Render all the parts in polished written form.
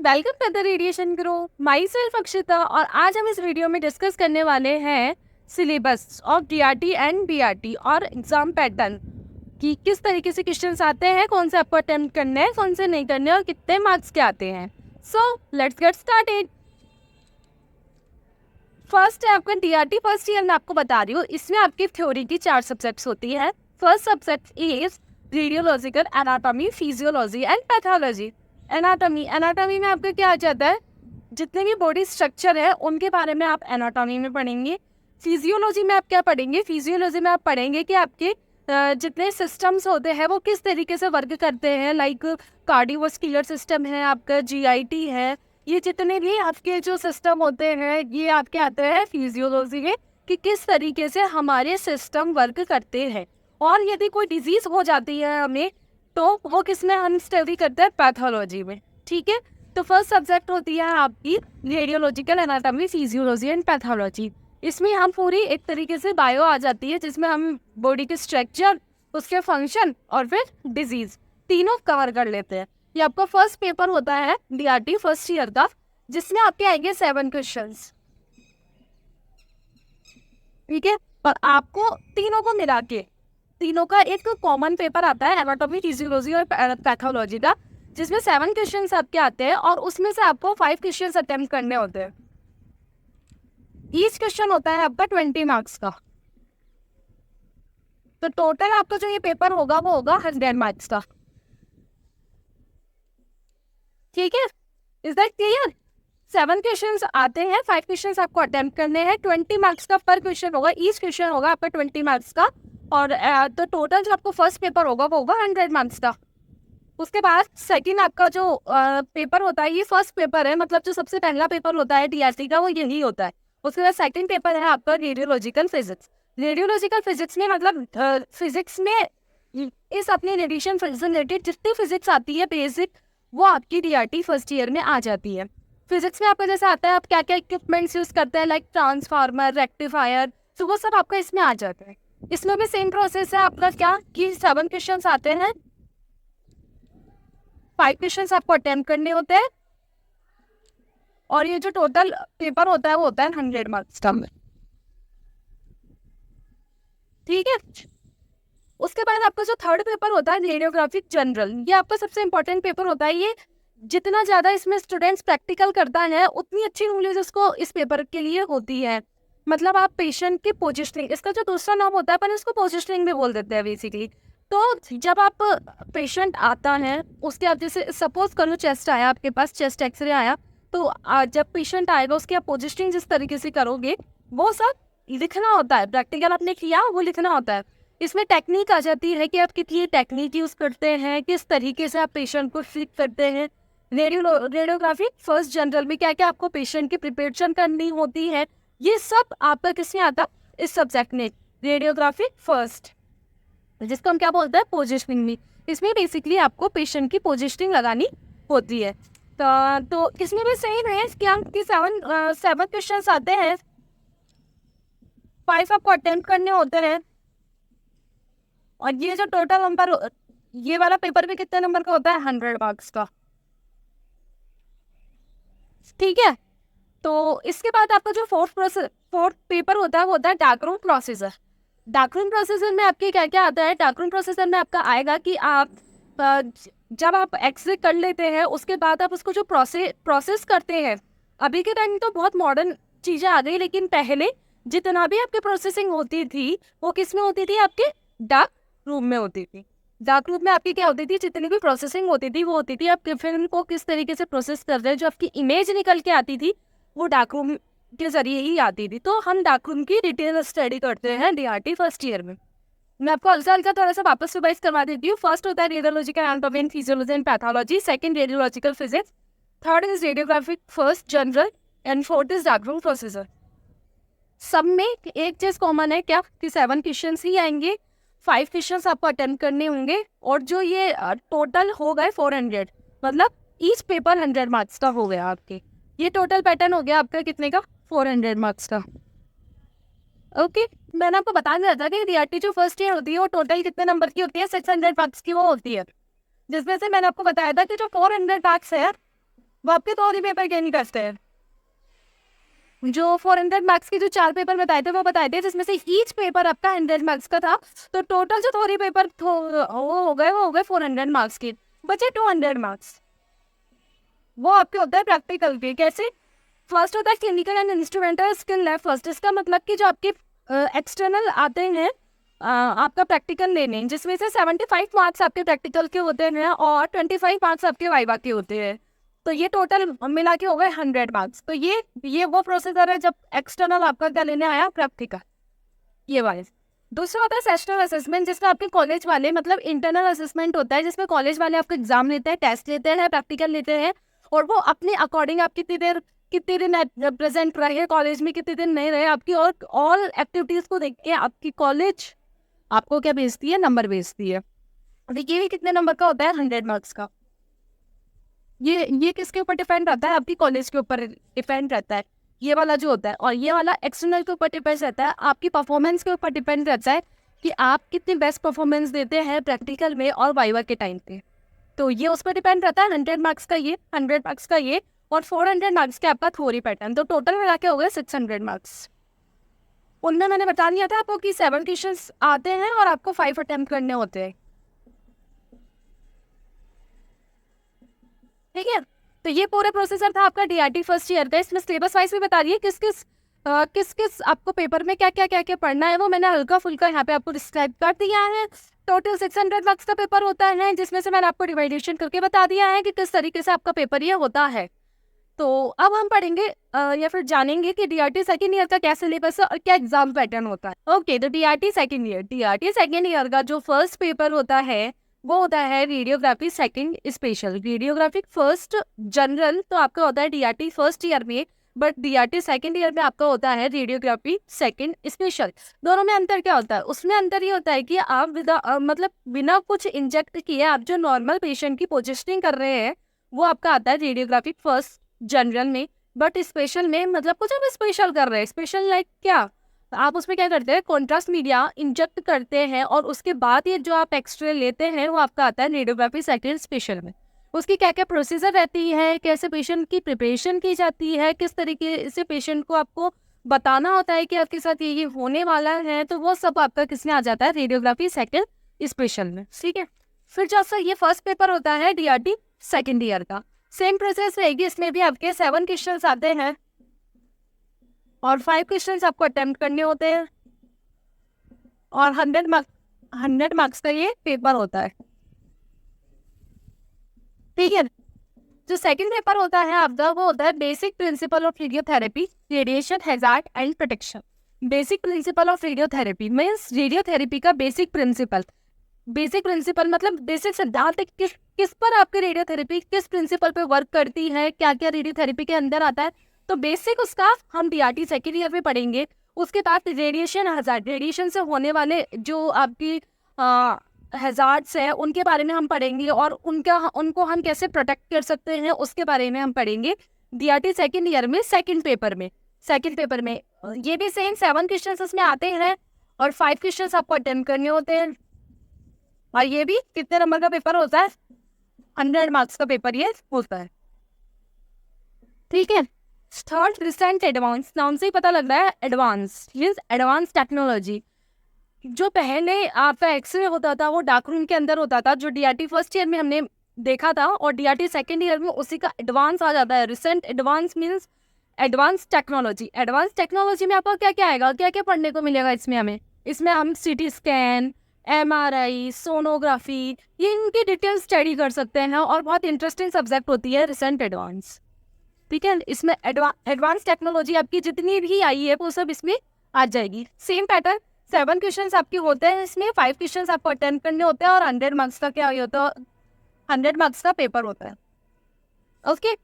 Welcome to the radiation grow. Myself Akshita और आज हम इस वीडियो में डिस्कस करने वाले हैं syllabus of DRT and BRT और एग्जाम पैटर्न कि किस तरीके से क्वेश्चंस आते हैं, कौन से आपको अटेम्प्ट करने हैं, कौन से नहीं करने और कितने मार्क्स के आते हैं। So let's get started. First है आपका डीआरटी फर्स्ट ईयर में। आपको बता रही हूँ, इसमें आपकी थ्योरी की 4 सब्जेक्ट्स होती है। First subject is radiological anatomy, physiology and pathology. Anatomy में आपका क्या आ जाता है, जितने भी बॉडी स्ट्रक्चर है उनके बारे में आप एनाटॉमी में पढ़ेंगे। फिजियोलॉजी में आप क्या पढ़ेंगे, फिजियोलॉजी में आप पढ़ेंगे कि आपके जितने सिस्टम्स होते हैं वो किस तरीके से वर्क करते हैं। लाइक कार्डियोवास्कुलर सिस्टम है, आपका जीआईटी है, ये जितने भी आपके जो सिस्टम होते हैं ये आपके आते हैं फिजियोलॉजी में कि किस तरीके से हमारे सिस्टम वर्क करते हैं। और यदि कोई डिजीज हो जाती है हमें, तो वो किस में हम स्टडी करते हैं, पैथोलॉजी में। ठीक है, तो फर्स्ट सब्जेक्ट होती है आपकी radiological anatomy, physiology and pathology. इसमें हम पूरी एक तरीके से बायो आ जाती है, जिसमें हम बॉडी के स्ट्रक्चर, उसके फंक्शन और फिर डिजीज तीनों कवर कर लेते हैं। ये आपका फर्स्ट पेपर होता है डीआरटी फर्स्ट ईयर का, जिसमें आपके आएंगे 7 क्वेश्चंस। ठीक है, और आपको तीनों को मिला के तीनों का एक कॉमन पेपर आता है एनाटॉमी, फिजियोलॉजी और पैथोलॉजी का, जिसमें 7 क्वेश्चंस आपके आते हैं और उसमें से आपको 5 क्वेश्चंस अटेम्प्ट करने होते हैं। ईच क्वेश्चन होता है आपका 20 मार्क्स का। तो टोटल आपका जो ये पेपर होगा वो होगा 100 मार्क्स का। ठीक है, इज दैट क्लियर? 7 क्वेश्चंस आते हैं, 5 क्वेश्चंस आपको अटेम्प्ट करने हैं। 20 मार्क्स का पर क्वेश्चन होगा, ईच क्वेश्चन होगा आपका 20 मार्क्स का। और तो टोटल जो आपको फर्स्ट पेपर होगा वो होगा 100 मार्क्स का। उसके बाद सेकंड आपका जो पेपर होता है, ये फर्स्ट पेपर है, मतलब जो सबसे पहला पेपर होता है डीआरटी का वो यही होता है। उसके बाद सेकंड पेपर है आपका रेडियोलॉजिकल फिजिक्स। रेडियोलॉजिकल फिजिक्स में मतलब फिजिक्स में इस अपने रेडिएशन से रिलेटेड जितनी फिजिक्स आती है बेसिक, वो आपकी डीआरटी फर्स्ट ईयर में आ जाती है। फिजिक्स में आपका जैसे आता है आप क्या क्या इक्विपमेंट्स यूज करते हैं, लाइक ट्रांसफार्मर, रेक्टिफायर, तो वो सब आपका इसमें आ जाता है। इसमें भी सेम प्रोसेस है आपका, क्या कि 7 क्वेश्चंस आते हैं, 5 क्वेश्चंस आपको अटेम्प्ट करने होते हैं, और ये जो टोटल पेपर होता है वो होता है 100 मार्क्स का। ठीक है, उसके बाद आपका जो थर्ड पेपर होता है रेडियोग्राफिक जनरल, ये आपका सबसे इंपॉर्टेंट पेपर होता है। ये जितना ज़्यादा इसमें स्टूडेंट्स प्रैक्टिकल करता है उतनी अच्छी नॉलेज उसको इस पेपर के लिए होती है। मतलब आप पेशेंट की पोजिशनिंग, इसका जो दूसरा नाम होता है अपन इसको पोजिशनिंग भी बोल देते हैं बेसिकली। तो जब आप पेशेंट आता है, उसके आप जैसे सपोज करो चेस्ट आया आपके पास, चेस्ट एक्सरे आया, तो जब पेशेंट आएगा उसकी आप पोजिशनिंग जिस तरीके से करोगे वो सब लिखना होता है। प्रैक्टिकल आपने किया वो लिखना होता है। इसमें टेक्निक आ जाती है कि आप कितनी टेक्निक यूज़ करते हैं, किस तरीके से आप पेशेंट को ट्रीट करते हैं। रेडियोग्राफी फर्स्ट जनरल में क्या क्या आपको पेशेंट की प्रिपरेशन करनी होती है, ये सब आपका किसमें आता, इस सब्जेक्ट में, रेडियोग्राफी फर्स्ट, जिसको हम क्या बोलते हैं, पोजिशनिंग में। इसमें बेसिकली आपको पेशेंट की पोजिशनिंग लगानी होती है। तो इसमें भी सेम है कि आपके 7 क्वेश्चन आते हैं, 5 आपको अटेम्प्ट करने होते हैं। और ये जो टोटल नंबर, ये वाला पेपर भी कितने नंबर का होता है, 100 मार्क्स का। ठीक है, तो इसके बाद आपका जो फोर्थ पेपर होता है वो होता है डार्करूम प्रोसीजर। डार्करूम प्रोसीजर में आपके क्या क्या आता है, डार्करूम प्रोसीजर में आपका आएगा कि आप जब आप एक्सरे कर लेते हैं उसके बाद आप उसको जो प्रोसेस करते हैं, अभी के टाइम तो बहुत मॉडर्न चीज़ें आ गई, लेकिन पहले जितना भी आपकी प्रोसेसिंग होती थी वो किस में होती थी, आपके डार्क रूम में होती थी। डार्क रूम में आपकी क्या होती थी, जितनी भी प्रोसेसिंग होती थी वो होती थी आप फिल्म को किस तरीके से प्रोसेस कर रहे हैं, जो आपकी इमेज निकल के आती थी वो डार्क रूम के जरिए ही आती थी। तो हम डार्क रूम की डिटेल स्टडी करते हैं डीआरटी फर्स्ट ईयर में। मैं आपको हल्का थोड़ा सा वापस रिवाइज करवा देती हूँ। फर्स्ट होता है radiological anatomy and physiology and pathology, second radiological physics, third is radiographic first general and fourth is dark room procedure. सब में एक चीज कॉमन है क्या, कि 7 क्वेश्चन ही आएंगे, 5 क्वेश्चन आपको अटेम्प्ट करने होंगे, और जो ये टोटल हो गए 400, मतलब ईच पेपर 100 मार्क्स का हो गया आपके। ये टोटल पैटर्न हो गया आपका कितने का, 400 मार्क्स का। ओके, मैंने आपको बता दिया था कि डीआरटी जो फर्स्ट ईयर होती है वो टोटल कितने नंबर की होती है, 600 मार्क्स की वो होती है, जिसमें से मैंने आपको बताया था कि जो 400 मार्क्स है वो आपके थ्योरी पेपर के नहीं करते हैं। जो 400 मार्क्स के जो 4 पेपर बताए थे वो बताए थे, जिसमें से ईच पेपर आपका 100 मार्क्स का था। तो टोटल जो थ्योरी पेपर वो हो गए 400 मार्क्स के, बचे 200 मार्क्स। वो आपके होता है प्रैक्टिकल के। कैसे? फर्स्ट होता है clinical and instrumental skill lab first. इसका मतलब कि जो आपके एक्सटर्नल आते हैं आपका प्रैक्टिकल लेने, जिसमें से 75 मार्क्स आपके प्रैक्टिकल के होते हैं और 25 मार्क्स आपके वाइवा के होते हैं। तो ये टोटल मिला के हो गए 100 मार्क्स। तो ये वो प्रोसीजर है जब एक्सटर्नल आपका क्या लेने आया, प्रैक्टिकल, ये वाइज। दूसरा होता है सेशनल असेसमेंट, जिसमें आपके कॉलेज वाले मतलब इंटरनल असेसमेंट होता है, जिसमें कॉलेज वाले आपका एग्जाम लेते हैं, टेस्ट लेते हैं, प्रैक्टिकल लेते हैं, और वो अपने अकॉर्डिंग आप कितनी दिन प्रेजेंट रहे कॉलेज में, कितने दिन नहीं रहे, आपकी और ऑल एक्टिविटीज को देख के आपकी कॉलेज आपको क्या भेजती है, नंबर भेजती है। देखिए ये कितने नंबर का होता है, 100 मार्क्स का। ये किसके ऊपर डिपेंड रहता है, आपकी कॉलेज के ऊपर डिपेंड रहता है ये वाला जो होता है। और ये वाला एक्सटर्नल के ऊपर डिपेंड रहता है, आपकी परफॉर्मेंस के ऊपर डिपेंड रहता है कि आप कितनी बेस्ट परफॉर्मेंस देते हैं प्रैक्टिकल में और वाइवा के टाइम पे। तो ये उस पर डिपेंड रहता है। 100 मार्क्स का ये, 100 मार्क्स का ये, और 400 मार्क्स के आपका थ्योरी पैटर्न। तो टोटल मिला के हो गए 600 मार्क्स। उनमें मैंने बता दिया था आपको कि 7 क्वेश्चंस आते हैं और आपको 5 अटेम्प्ट करने होते हैं। ठीक है, तो ये पूरा प्रोसेसर था आपका डीआरटी फर्स्ट ईयर का। इसमें सिलेबस वाइज भी बता रही है किस किस आपको पेपर में क्या क्या पढ़ना है, वो मैंने हल्का फुल्का यहाँ पे आपको डिस्क्राइब कर दिया है। टोटल 600 मार्क्स का पेपर होता है, जिसमें से मैंने आपको डिवाइडेशन करके बता दिया है कि किस तरीके से आपका पेपर ये होता है। तो अब हम पढ़ेंगे या फिर जानेंगे कि डीआरटी सेकेंड ईयर का क्या सिलेबस है और क्या एग्जाम पैटर्न होता है। ओके, तो डीआरटी सेकेंड ईयर का जो फर्स्ट पेपर होता है वो होता है radiography second special. Radiography first general तो आपका होता है डीआरटी फर्स्ट ईयर में, बट डीआरटी सेकंड ईयर में आपका होता है रेडियोग्राफी सेकंड स्पेशल। दोनों में अंतर क्या होता है? उसमें अंतर ये होता है कि आप मतलब बिना कुछ इंजेक्ट किए आप जो नॉर्मल पेशेंट की पोजिशनिंग कर रहे हैं वो आपका आता है रेडियोग्राफी फर्स्ट जनरल में, बट स्पेशल में मतलब कुछ हम स्पेशल कर रहे हैं। स्पेशल लाइक क्या? आप उसमें क्या करते हैं, कॉन्ट्रास्ट मीडिया इंजेक्ट करते हैं और उसके बाद ये जो आप एक्सरे लेते हैं वो आपका आता है रेडियोग्राफी सेकंड स्पेशल में। उसकी क्या क्या प्रोसीजर रहती है, कैसे पेशेंट की प्रिपरेशन की जाती है, किस तरीके से पेशेंट को आपको बताना होता है कि आपके साथ ये होने वाला है, तो वो सब आपका किसमें आ जाता है, रेडियोग्राफी सेकंड स्पेशल में। ठीक है, फिर जैसा ये फर्स्ट पेपर होता है डीआरटी सेकेंड ईयर का, सेम प्रोसेस रहेगी। इसमें भी आपके 7 क्वेश्चन आते हैं और 5 क्वेश्चंस आपको अटेम्प्ट करने होते हैं और 100 मार्क्स का ये पेपर होता है। ठीक है, जो सेकंड पेपर होता है आपका वो होता है basic principle of radiotherapy, radiation hazard and protection. Basic principle of radiotherapy means radiotherapy का बेसिक प्रिंसिपल मतलब बेसिक सिद्धांत किस पर आपकी रेडियोथेरेपी किस प्रिंसिपल पे वर्क करती है, क्या क्या रेडियोथेरेपी के अंदर आता है, तो बेसिक उसका हम डीआरटी सेकेंड ईयर में पढ़ेंगे। उसके बाद रेडिएशन हैजार्ड, रेडिएशन से होने वाले जो आपकी हैजार्ड्स है उनके बारे में हम पढ़ेंगे और उनको हम कैसे प्रोटेक्ट कर सकते हैं उसके बारे में हम पढ़ेंगे डीआरटी सेकेंड ईयर में सेकेंड पेपर में। ये भी सेम 7 क्वेश्चन उसमें आते हैं और 5 क्वेश्चन आपको अटेम्प्ट करने होते हैं। और ये भी कितने नंबर का पेपर होता है, 100 मार्क्स का पेपर ये होता है। ठीक है, थर्ड रिसेंट एडवांस, नाम से ही पता लग रहा है एडवांस मीन्स एडवांस टेक्नोलॉजी। जो पहले आपका एक्सरे होता था वो डार्क रूम के अंदर होता था, जो डीआरटी फर्स्ट ईयर में हमने देखा था, और डीआरटी सेकेंड ईयर में उसी का एडवांस आ जाता है। Recent advance means advance technology. Advance technology में आपको क्या क्या आएगा, क्या क्या पढ़ने को मिलेगा इसमें हम सीटी स्कैन, एमआरआई, सोनोग्राफी, ये इनकी डिटेल स्टडी कर सकते हैं और बहुत इंटरेस्टिंग सब्जेक्ट होती है रिसेंट एडवांस। ठीक है, इसमें एडवांस टेक्नोलॉजी आपकी जितनी भी आई है वो सब इसमें आ जाएगी। सेम पैटर्न, 7 क्वेश्चंस आपके होते हैं, इसमें 5 क्वेश्चंस आपको अटेम्प्ट करने होते हैं और 100 मार्क्स का क्या होता है, 100 मार्क्स का पेपर होता है। ओके,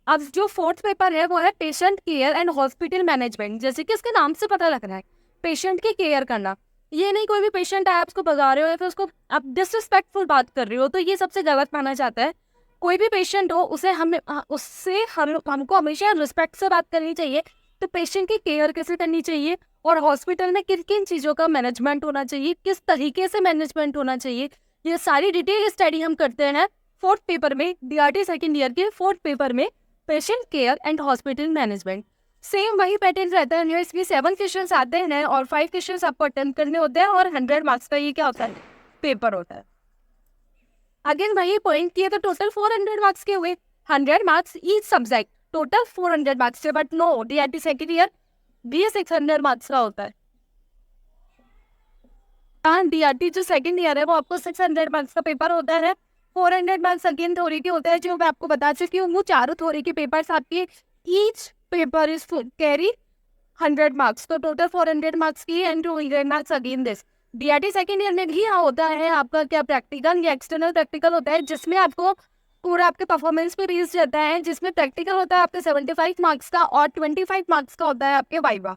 अब जो फोर्थ पेपर है वो है patient care and hospital management. जैसे कि इसके नाम से पता लग रहा है पेशेंट की केयर करना, ये नहीं कोई भी पेशेंट आया उसको भगा रहे हो या फिर उसको आप डिसरिस्पेक्टफुल बात कर रहे हो, तो ये सबसे गलत माना जाता है। कोई भी पेशेंट हो उससे हमको हमेशा रिस्पेक्ट से बात करनी चाहिए। तो पेशेंट की केयर कैसे करनी चाहिए और हॉस्पिटल में किन किन चीज़ों का मैनेजमेंट होना चाहिए, किस तरीके से मैनेजमेंट होना चाहिए, ये सारी डिटेल स्टडी हम करते हैं फोर्थ पेपर में DRT सेकेंड ईयर के फोर्थ पेपर में patient care and hospital management, same वही पैटर्न रहता है। इसमें 7 क्वेश्चन आते हैं और 5 क्वेश्चन आपको अटेम्प्ट करने होते हैं और 100 मार्क्स का ये क्या होता है, पेपर होता है। अगेन वही पॉइंट किए तो टोटल 400 मार्क्स के हुए, 100 marks each subject, total 400 marks से। But no, DRT second year भी 600 मार्क्स का होता है। DRT जो सेकेंड ईयर है वो आपको 600 मार्क्स का पेपर होता है। 400 मार्क्स अगेन थ्योरी के होता है, जो मैं आपको बता चुकी हूँ। वो चारों थ्योरी के पेपर्स आपके, each paper is carry 100 marks, तो टोटल 400 मार्क्स की and 200 marks again this. DRT second year में भी यहाँ होता है आपका क्या, प्रैक्टिकल या एक्सटर्नल प्रैक्टिकल होता है, जिसमें आपको पूरा आपके परफॉर्मेंस पे बेस्ड रहता है। जिसमें प्रैक्टिकल होता है आपके 75 मार्क्स का और 25 मार्क्स का होता है आपके वाइवा,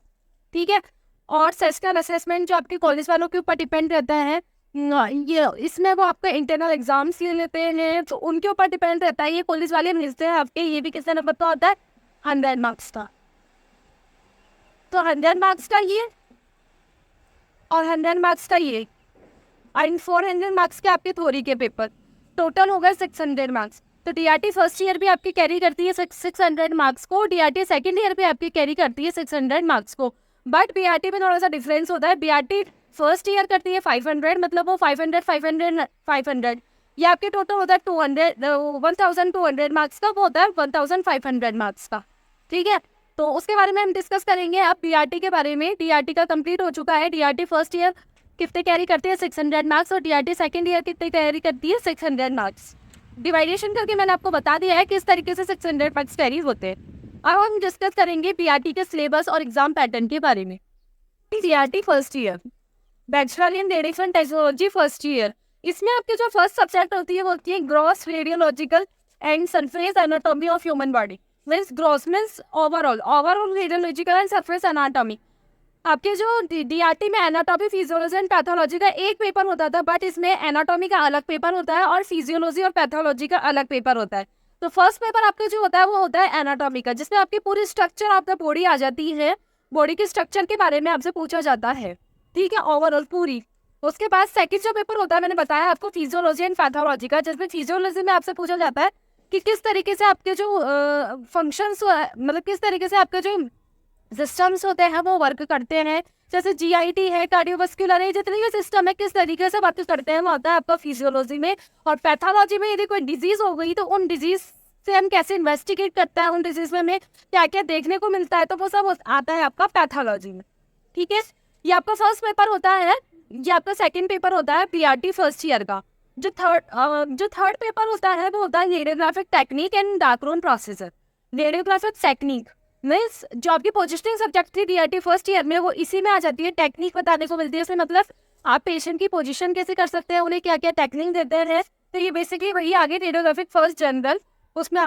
ठीक है। और सेशनल असेसमेंट जो आपके कॉलेज वालों के ऊपर डिपेंड रहता है, ये इसमें वो आपका इंटरनल एग्जाम्स ले लेते हैं, तो उनके ऊपर डिपेंड रहता है। ये कॉलेज वाले भेजते हैं आपके, ये भी कितने नंबर का होता है, 100 मार्क्स का। तो 100 मार्क्स का ये और 100 मार्क्स का ये एंड 400 मार्क्स के आपके थ्योरी के पेपर, टोटल होगा 600 मार्क्स। तो DRT फर्स्ट ईयर भी आपकी कैरी करती है 600 मार्क्स को, DRT सेकेंड ईयर भी आपकी कैरी करती है 600 मार्क्स को। बट BRT में थोड़ा सा डिफरेंस होता है। BRT फर्स्ट ईयर करती है 500, मतलब वो 500 ये आपके टोटल होता है 1200 मार्क्स का, वो होता है 1500 मार्क्स का, ठीक है। तो उसके बारे में हम डिस्कस करेंगे अब BRT के बारे में। DRT का कंप्लीट हो चुका है। DRT फर्स्ट ईयर कितने कैरी करती है, 600 मार्क्स, और DRT सेकेंड ईयर कितने कैरी करती है, 600 मार्क्स। डिवाइडेशन करके मैंने आपको बता दिया है किस तरीके से 600 मार्क्स कैरी होते हैं। अब हम डिस्कस करेंगे BRT के सिलेबस और एग्जाम पैटर्न के बारे में। DRT first year, bachelor in radiation technology first year, इसमें आपके जो फर्स्ट सब्जेक्ट होती है वो होती है gross radiological and surface anatomy of human body. Means gross means overall radiological and surface anatomy. आपके जो DRT में एनाटॉमी, फिजियोलॉजी एंड पैथोलॉजी का एक पेपर होता था, बट इसमें एनाटॉमी का अलग पेपर होता है और फिजियोलॉजी और पैथोलॉजी का अलग पेपर होता है। तो फर्स्ट पेपर आपका जो होता है वो होता है एनाटॉमी का, जिसमें आपकी पूरी स्ट्रक्चर ऑफ द बॉडी आ जाती है, बॉडी के स्ट्रक्चर के बारे में आपसे पूछा जाता है, ठीक है, ओवरऑल पूरी। उसके बाद सेकंड जो पेपर होता है, मैंने बताया आपको, फिजियोलॉजी एंड पैथोलॉजी का, जिसमें फिजियोलॉजी में आपसे पूछा जाता है कि किस तरीके से आपके जो फंक्शंस, मतलब किस तरीके से आपके जो सिस्टम्स होते हैं वो वर्क करते हैं। जैसे GIT है, कार्डियोवास्कुलर है, जितने भी सिस्टम है किस तरीके से वर्क करते हैं वो आता है आपका फिजियोलॉजी में। और पैथोलॉजी में यदि कोई डिजीज हो गई तो उन डिजीज से हम कैसे इन्वेस्टिगेट करते हैं, उन डिजीज में हमें क्या क्या देखने को मिलता है, तो वो सब आता है आपका पैथोलॉजी में, ठीक है। ये आपका फर्स्ट पेपर होता है। ये आपका सेकंड पेपर होता है BRT फर्स्ट ईयर का। जो थर्ड पेपर होता है वो होता है radiographic technique and dark room procedure. Radiographic technique means जो आपकी पोजिशनिंग सब्जेक्ट थी DRT फर्स्ट ईयर में, वो इसी में आ जाती है। टेक्निक बताने को मिलती है इसमें, मतलब आप पेशेंट की पोजीशन कैसे कर सकते हैं, उन्हें क्या क्या टेक्निक देते हैं। तो ये बेसिकली वही आगे रेडियोग्राफिक फर्स्ट जनरल, उसमें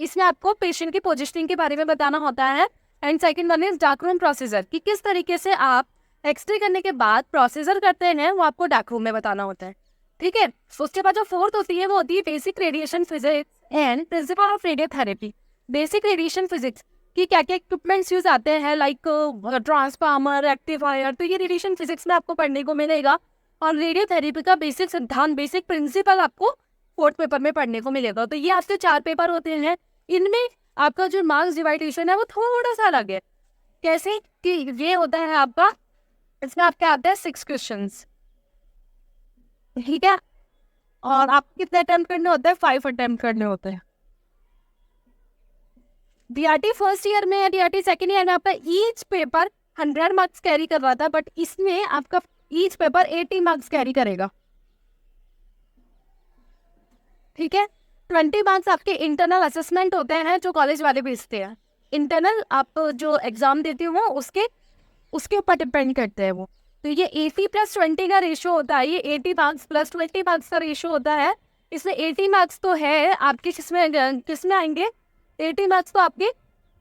इसमें आपको पेशेंट की पोजिशनिंग के बारे में बताना होता है। And second one is dark room procedure, कि किस तरीके से आप एक्सरे करने के बाद प्रोसीजर करते हैं, वो आपको डार्क रूम में बताना होता है, ठीक है। उसके बाद जो फोर्थ होती है वो होती है basic radiation physics and principle of radiotherapy. Basic radiation physics कि क्या क्या इक्विपमेंट्स यूज आते हैं, लाइक ट्रांसफार्मर, रेक्टिफायर, तो ये रेडिएशन फिजिक्स में आपको पढ़ने को मिलेगा। और रेडियोथेरेपी का बेसिक सिद्धांत, बेसिक प्रिंसिपल आपको फोर्थ पेपर में पढ़ने को मिलेगा। तो ये आपके 4 पेपर होते हैं। इनमें आपका जो मार्क्स डिवाइडेशन है वो थोड़ा सा अलग है। कैसे कि ये होता है आपका, इसमें आपके आते हैं 6 क्वेश्चंस, ठीक है। और आपको कितने अटेम्प्ट करने होते हैं, 5 अटेम्प्ट करने होते हैं। DRT फर्स्ट ईयर में, DRT सेकेंड ईयर में आपका ईच पेपर 100 मार्क्स कैरी कर रहा था, बट इसमें आपका ईच पेपर 80 मार्क्स कैरी करेगा, ठीक है। 20 मार्क्स आपके इंटरनल असेसमेंट होते हैं जो कॉलेज वाले भेजते हैं। इंटरनल आप जो एग्जाम देते हो उसके ऊपर डिपेंड करते हैं वो। तो ये 80+20 का रेशियो होता है, ये 80 मार्क्स + 20 मार्क्स का रेशियो होता है। इसमें 80 मार्क्स तो है आपके किसमें आएंगे, 80 मार्क्स तो आपके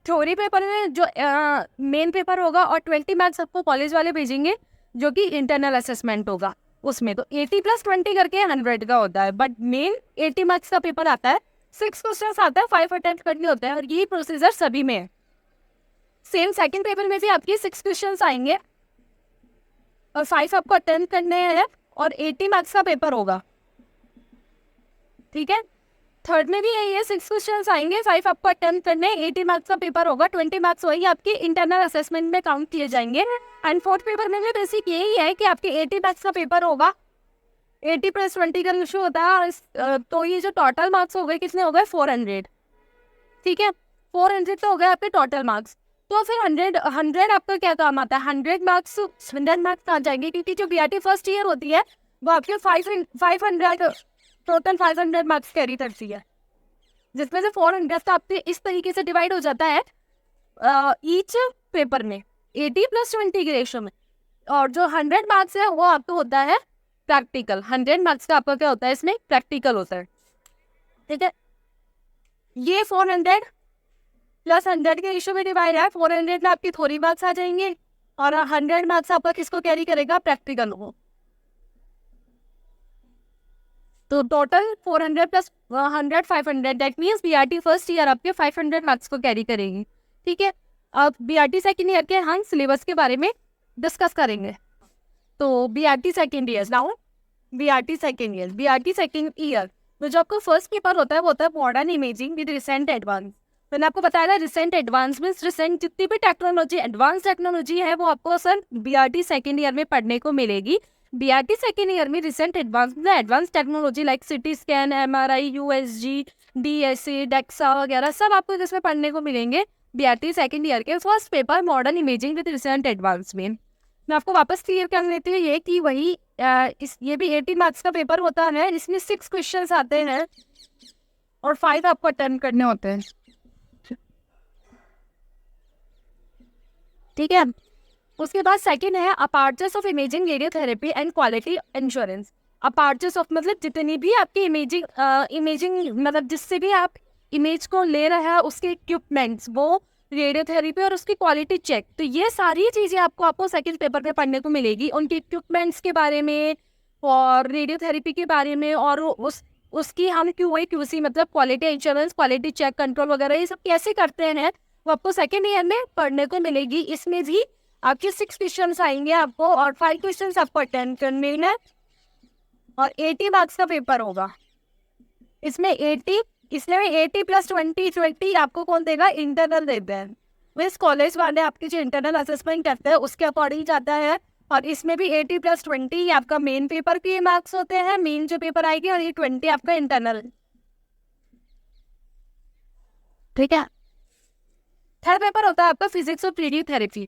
थ्योरी पेपर में जो मेन पेपर होगा, और 20 मार्क्स आपको कॉलेज वाले भेजेंगे जो कि इंटरनल असेसमेंट होगा उसमें। तो 80+20 करके 100 का होता है, बट मेन 80 मार्क्स का पेपर आता है। 6 क्वेश्चन आता है, 5 अटेम्प्ट करने होते हैं, और यही प्रोसीजर सभी में है। सेम सेकंड पेपर में भी आपके 6 क्वेश्चन आएंगे और 5 आपको अटेम्प्ट करने हैं, और 80 मार्क्स का पेपर होगा, ठीक है। थर्ड में भी यही है, 6 क्वेश्चन आएंगे, 5 आपको अटेम्प्ट करने, 80 मार्क्स का पेपर होगा, 20 मार्क्स वही आपके इंटरनल असेसमेंट में काउंट किए जाएंगे। एंड फोर्थ पेपर में भी बेसिक यही है कि आपके 80 मार्क्स का पेपर होगा, 80 + 20 का इशू होता है, और तो ये जो टोटल मार्क्स हो गए कितने हो गए 400, ठीक है, 400 तो हो गए आपके टोटल मार्क्स। तो फिर 100 आपका क्या काम आता है, 100 मार्क्स आ जाएंगे, क्योंकि जो BRT फर्स्ट ईयर होती है वो आपके 500 टोटल 500 मार्क्स कैरी करती है, जिसमें से 400 तो आपके इस तरीके से डिवाइड हो जाता है ईच पेपर में 80 + 20 के रेशो में। और जो 100 मार्क्स है वो आपको होता है प्रैक्टिकल, 100 मार्क्स का आपका क्या होता है इसमें प्रैक्टिकल होता है, ठीक है। ये 400 + 100 के रेशो में डिवाइड है, 400 में आपकी थोड़ी मार्क्स आ जाएंगे और 100 मार्क्स आपका किसको कैरी करेगा, प्रैक्टिकल हो। तो total 400 + 100 500, that means BRT first year आपके 500 मार्क्स को कैरी करेगी, ठीक है। अब BRT सेकेंड ईयर के हम सिलेबस के बारे में डिस्कस करेंगे। तो BRT second year, now BRT second year में जो आपका फर्स्ट पेपर होता है वो होता है modern imaging with recent advance. मैंने आपको बताया था रिसेंट एडवांस मीन्स रिसेंट जितनी भी टेक्नोलॉजी एडवांस टेक्नोलॉजी है वो आपको सर BRT सेकेंड ईयर में पढ़ने को मिलेगी। BRT सेकेंड ईयर में recent advance technology like CT scan, MRI, USG, DSA, DEXA वगैरह सब आपको इसमें पढ़ने को मिलेंगे BRT सेकेंड ईयर के first paper modern imaging with recent advance में। मैं आपको वापस क्लियर कर लेती हूँ ये कि वही ये भी 80 मार्क्स का पेपर होता है, इसमें 6 क्वेश्चंस आते हैं और 5 आपको अटेम्प्ट करने होते हैं, ठीक है। उसके बाद सेकंड है apertures of imaging radiotherapy and quality insurance. Apertures of मतलब जितनी भी आपकी इमेजिंग मतलब जिससे भी आप इमेज को ले रहे हैं उसके इक्विपमेंट्स, वो रेडियोथेरेपी और उसकी क्वालिटी चेक, तो ये सारी चीज़ें आपको सेकंड पेपर में पढ़ने को मिलेगी, उनके इक्विपमेंट्स के बारे में और रेडियोथेरेपी के बारे में, और उसकी हम QA/QC मतलब quality insurance, quality check, control वगैरह ये सब कैसे करते हैं वो आपको सेकेंड ईयर में पढ़ने को मिलेगी। इसमें भी आपके 6 क्वेश्चन आएंगे आपको और 5 क्वेश्चन आपको अटेम्प्ट करने हैं और 80 मार्क्स का पेपर होगा। इसमें 80 + 20 आपको कौन देगा, इंटरनल देते हैं, मीन्स कॉलेज वाले आपकी जो इंटरनल असेसमेंट करते हैं उसके अकॉर्डिंग जाता है। और इसमें भी 80 + 20 आपका मेन पेपर के मार्क्स होते हैं, मेन जो पेपर आएगी, और ये 20 आपका इंटरनल, ठीक है। थर्ड पेपर होता है आपका फिजिक्स ऑफ रेडियोथेरेपी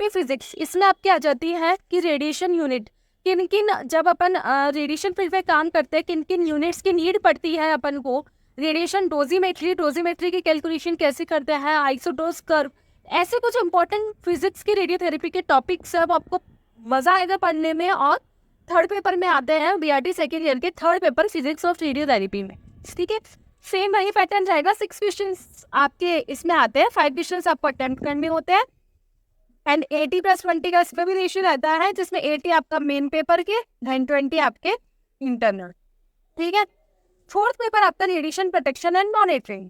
फिजिक्स। इसमें आपकी आ जाती है कि रेडिएशन यूनिट, किन किन जब अपन रेडिएशन फील्ड पे काम करते हैं किन किन यूनिट्स की नीड पड़ती है अपन को, रेडिएशन डोजीमेट्री की कैलकुलेशन कैसे करते हैं, आइसोटोस कर्व, ऐसे कुछ इंपॉर्टेंट फिजिक्स की रेडियोथेरेपी के टॉपिक्स सब आपको मजा आएगा पढ़ने में। और थर्ड पेपर में आते हैं BRT सेकेंड ईयर के third paper physics of radiotherapy में, ठीक है। सेम वही पैटर्न जाएगा, 6 क्वेश्चन आपके इसमें आते हैं, 5 क्वेश्चन आपको अटेम्प्ट करने होते हैं एंड 80 + 20 का इसमें भी रेशियो रहता है, जिसमें 80 आपका मेन पेपर के एंड 20 आपके इंटरनल, ठीक है। फोर्थ पेपर आपका radiation protection and monitoring.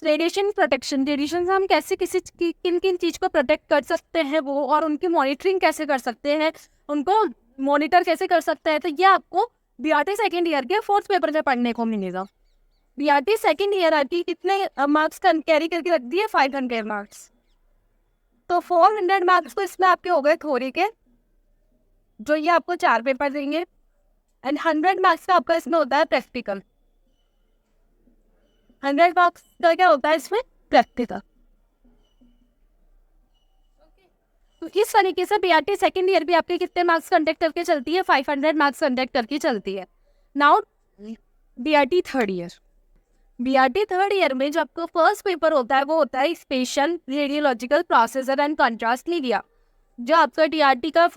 Radiation protection, radiation से हम कैसे किन किन चीज को प्रोटेक्ट कर सकते हैं वो, और उनकी मॉनिटरिंग कैसे कर सकते हैं, उनको मॉनिटर कैसे कर सकते हैं, तो ये आपको BRT सेकेंड ईयर के फोर्थ पेपर में पढ़ने को मिलेगा। BRT सेकेंड ईयर आपकी कितने मार्क्स का कैरी करके रख दिए, 500 मार्क्स, तो 400 मार्क्स तो इसमें आपके हो गए थ्योरी के, जो ये आपको 4 पेपर देंगे, एंड 100 मार्क्स का आपका इसमें होता है प्रैक्टिकल। 100 मार्क्स का क्या होता है इसमें प्रैक्टिकल। तो इस तरीके से BRT सेकेंड ईयर भी आपके कितने मार्क्स कंडक्ट करके चलती है, 500 मार्क्स कंडक्ट करके चलती है। नाउ BRT थर्ड ईयर में जो आपका फर्स्ट पेपर होता है वो होता है special radiological processor and contrast media. जो आपका TRT का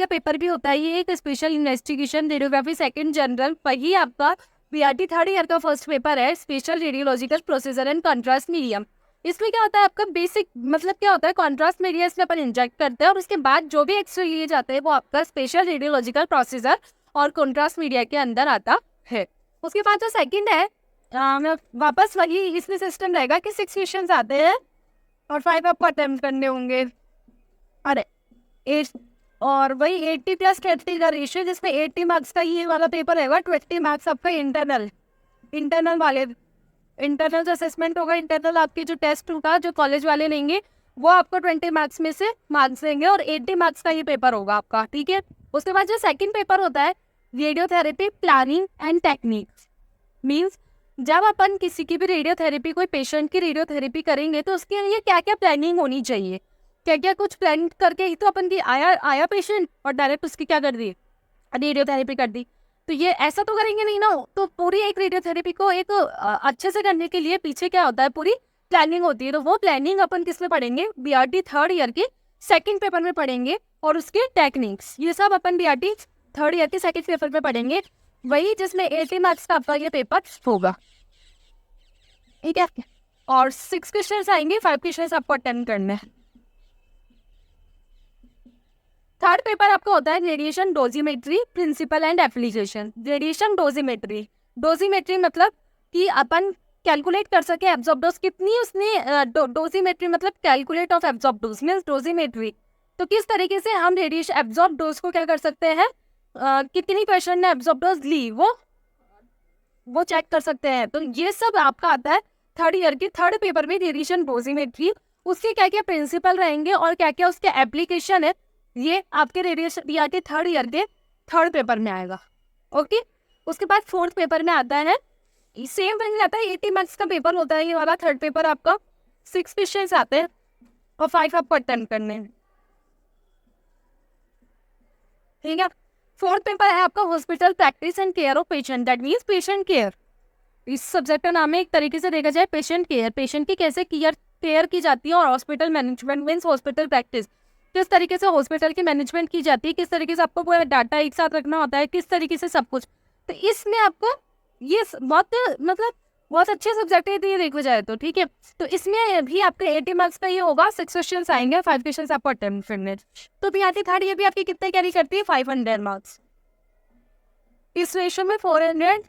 पेपर भी होता है, ये एक special investigation radiography second general, वही आपका BRT थर्ड ईयर का फर्स्ट पेपर है special radiological processor and contrast medium. इसमें क्या होता है आपका बेसिक मतलब क्या होता है, कॉन्ट्रास्ट मीडिया इसमें अपन इंजेक्ट करते हैं और उसके बाद जो भी एक्सरे लिए जाते हैं वो आपका स्पेशल रेडियोलॉजिकल प्रोसेसर और कॉन्ट्रास्ट मीडिया के अंदर आता है। उसके बाद जो सेकंड है वापस वही इसमें सिस्टम रहेगा कि 6 क्वेश्चन आते हैं और 5 आपको अटेम्प्ट करने होंगे, अरे और वही 80 + 30 का रेशियो, जिसमें 80 मार्क्स का ये वाला पेपर रहेगा, 20 मार्क्स आपका इंटरनल, इंटरनल वाले, इंटरनल जो असेसमेंट होगा, इंटरनल आपकी जो टेस्ट होगा जो कॉलेज वाले लेंगे, वो आपको 20 मार्क्स में से मार्क्स देंगे और 80 मार्क्स का ये पेपर होगा आपका, ठीक है। उसके बाद जो सेकंड पेपर होता है radiotherapy planning and techniques, means जब अपन किसी की भी रेडियोथेरेपी, कोई पेशेंट की रेडियोथेरेपी करेंगे तो उसके लिए क्या क्या प्लानिंग होनी चाहिए, क्या क्या कुछ प्लान करके ही तो अपन की आया पेशेंट और डायरेक्ट उसकी क्या कर दी, रेडियोथेरेपी कर दी। तो ये ऐसा तो करेंगे नहीं ना। तो पूरी एक रेडियोथेरेपी को एक अच्छे से करने के लिए पीछे क्या होता है, पूरी प्लानिंग होती है। तो वो प्लानिंग अपन किस में पढ़ेंगे, बीआरटी थर्ड ईयर के सेकंड पेपर में पढ़ेंगे, और उसके टेक्निक्स ये सब अपन बीआरटी थर्ड ईयर के सेकंड पेपर में पढ़ेंगे, वही जिसमें 80 मार्क्स का आपका ये पेपर होगा, ठीक है। और 6 क्वेश्चन आएंगे, 5 क्वेश्चन आपको अटेम्प्ट करने हैं। थर्ड पेपर आपका होता है radiation dosimetry principle and application. Radiation dosimetry, dosimetry मतलब कि अपन कैलकुलेट कर सके एब्जॉर्ब डोज कितनी उसने, डोजीमेट्री मतलब calculate of absorb dose means dosimetry. तो किस तरीके से हम रेडिएशन एब्जॉर्ब डोज को क्या कर सकते हैं, कितनी पेशेंट ने एब्जॉर्ब डोज ली वो चेक कर सकते हैं। तो ये सब आपका आता है थर्ड ईयर के थर्ड पेपर में रेडिएशन डोजीमेट्री। उसके क्या क्या प्रिंसिपल रहेंगे और क्या क्या उसके एप्लीकेशन है, ये आपके रेडिएशन बीआरटी थर्ड ईयर के थर्ड पेपर में आएगा, ओके। उसके बाद फोर्थ पेपर में आता है सेम रंग आता है, 80 मार्क्स का पेपर होता है ये वाला थर्ड पेपर आपका। 6 क्वेश्चंस आते हैं और 5 आपको अटेम्प्ट करने हैं, ठीक है। फोर्थ पेपर है आपका hospital practice and care of patient, that means patient care. इस सब्जेक्ट का नाम है एक तरीके से देखा जाए पेशेंट केयर, पेशेंट की कैसे केयर की जाती है। और hospital management means hospital practice, किस तरीके से हॉस्पिटल की मैनेजमेंट की जाती है, किस तरीके से आपको पूरा डाटा एक साथ रखना होता है, किस तरीके से सब कुछ। तो इसमें आपको ये बहुत मतलब बहुत अच्छे सब्जेक्ट है ये देखा जाए तो, ठीक है। तो इसमें भी आपके 80 मार्क्स का ये होगा, 6 क्वेश्चन आएंगे, 5 क्वेश्चन आपको अटेम्प्ट करने। तो बीआरटी थर्ड ये भी आपकी कितने कैरी करती है, 500 मार्क्स। इस रेशो में 400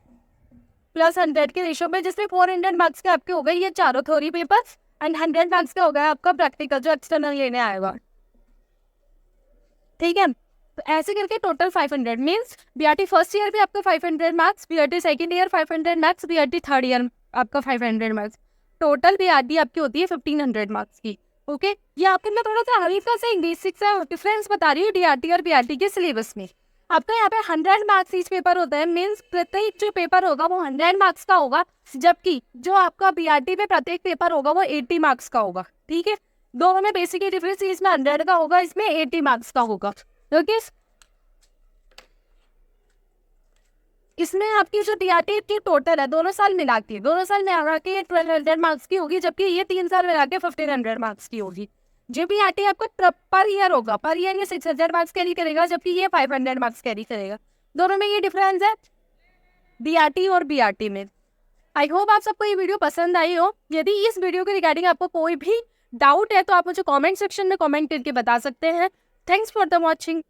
प्लस 100 के रेशो में, जिसमें 400 मार्क्स के आपके हो गए ये चारों थ्योरी पेपर्स एंड 100 मार्क्स का हो गया आपका प्रैक्टिकल जो एक्सटर्नल लेने आएगा, ठीक है। तो ऐसे करके total 500 means BRT first year भी आपका 500 marks, BRT second year 500 marks, BRT third year आपका 500 मार्क्स। टोटल बीआरटी आपकी होती है 1500 मार्क्स की, ओके। ये आपके मैं थोड़ा सा हल्का सा एक बेसिक सा डिफरेंस बता रही हूँ डीआरटी और बीआरटी के सिलेबस में। आपका यहाँ पे 100 मार्क्स ईच पेपर होता है, मीन्स प्रत्येक जो पेपर होगा वो 100 मार्क्स का होगा, जबकि जो आपका बीआरटी में प्रत्येक पेपर होगा वो 80 मार्क्स का होगा, ठीक है। दोनों में बेसिक डिफरेंस, इसमें 100 का होगा, इसमें 80 मार्क्स का होगा, ओके। इसमें आपकी जो डीआरटी की टोटल है दोनों साल मिला के 1200 मार्क्स की होगी, जबकि ये 3 साल मिला के 1500 मार्क्स की होगी। जो बीआरटी आपको पर ईयर होगा, पर ईयर ये 600 मार्क्स कैरी करेगा, जबकि ये 500 मार्क्स कैरी करेगा। दोनों में ये डिफरेंस है डीआरटी और बीआरटी में। आई होप आप सबको ये वीडियो पसंद आई हो। यदि इस वीडियो के रिगार्डिंग आपको कोई भी डाउट है तो आप मुझे कमेंट सेक्शन में कमेंट करके बता सकते हैं। Thanks for the watching.